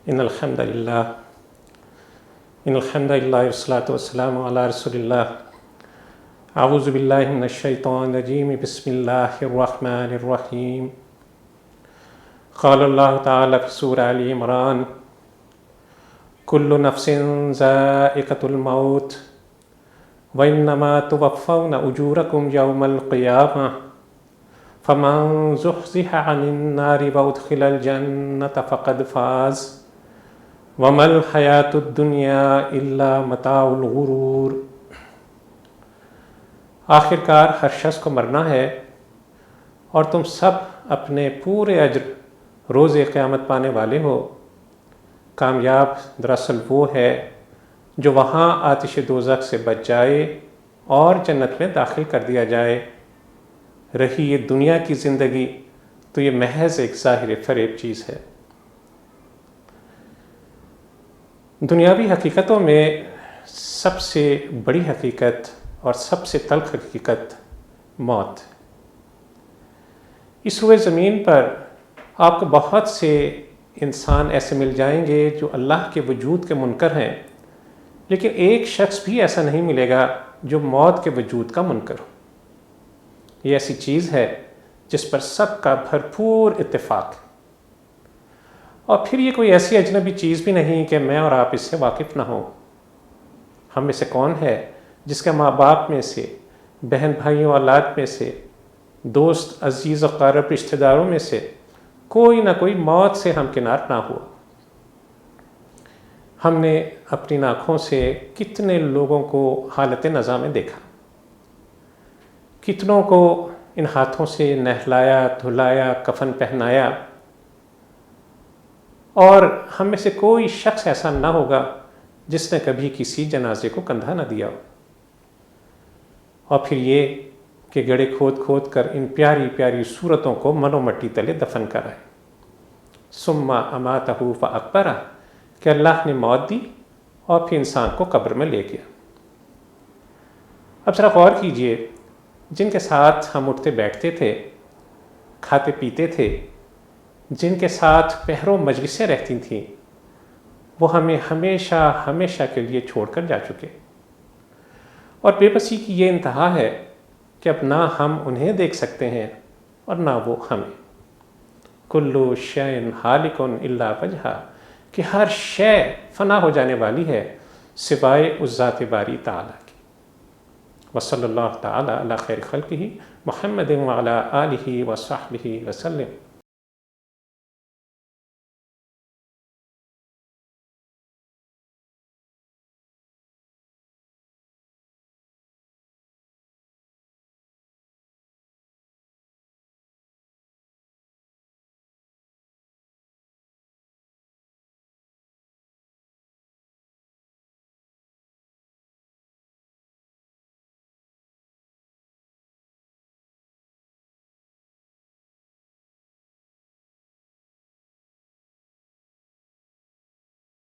إن الحمد لله والصلاة والسلام على رسول الله. أعوذ بالله من الشيطان الرجيم. بسم الله الرحمن الرحيم. قال الله تعالى في سورة آل عمران: كل نفس ذائقة الموت وإنما توفون أجوركم يوم القيامة فمن زحزح عن النار وأدخل الجنة فقد فاز وما الحياة الدنيا إلا متاع الغرور. آخر کار ہر شخص کو مرنا ہے اور تم سب اپنے پورے اجر روز قیامت پانے والے ہو. کامیاب دراصل وہ ہے جو وہاں آتش دوزخ سے بچ جائے اور جنت میں داخل کر دیا جائے. رہی یہ دنیا کی زندگی تو یہ محض ایک ظاہر فریب چیز ہے. دنیاوی حقیقتوں میں سب سے بڑی حقیقت اور سب سے تلخ حقیقت موت. اس روئے زمین پر آپ کو بہت سے انسان ایسے مل جائیں گے جو اللہ کے وجود کے منکر ہیں، لیکن ایک شخص بھی ایسا نہیں ملے گا جو موت کے وجود کا منکر ہو. یہ ایسی چیز ہے جس پر سب کا بھرپور اتفاق ہے، اور پھر یہ کوئی ایسی اجنبی چیز بھی نہیں کہ میں اور آپ اس سے واقف نہ ہوں. ہم میں سے کون ہے جس کے ماں باپ میں سے، بہن بھائیوں اولاد میں سے، دوست عزیز و قارب رشتہ داروں میں سے کوئی نہ کوئی موت سے ہمکنار نہ ہوا. ہم نے اپنی آنکھوں سے کتنے لوگوں کو حالت نزا میں دیکھا، کتنوں کو ان ہاتھوں سے نہلایا دھلایا کفن پہنایا، اور ہم میں سے کوئی شخص ایسا نہ ہوگا جس نے کبھی کسی جنازے کو کندھا نہ دیا ہو. اور پھر یہ کہ گڑھے کھود کھود کر ان پیاری پیاری صورتوں کو من و مٹی تلے دفن کرائے. ثم اماتہ فاقبرہ، کہ اللہ نے موت دی اور پھر انسان کو قبر میں لے گیا. اب ذرا غور کیجئے، جن کے ساتھ ہم اٹھتے بیٹھتے تھے، کھاتے پیتے تھے، جن کے ساتھ پہروں مجلسیں رہتی تھیں، وہ ہمیں ہمیشہ ہمیشہ کے لیے چھوڑ کر جا چکے. اور بے بسی کی یہ انتہا ہے کہ اب نہ ہم انہیں دیکھ سکتے ہیں اور نہ وہ ہمیں. کلو شیء ہالک الا وجہہ، کہ ہر شے فنا ہو جانے والی ہے سوائے اس ذات باری تعالیٰ کی. وصلی اللہ تعالی علی خیر خلقہ محمد وعلی آلہ وصحبہ وسلم.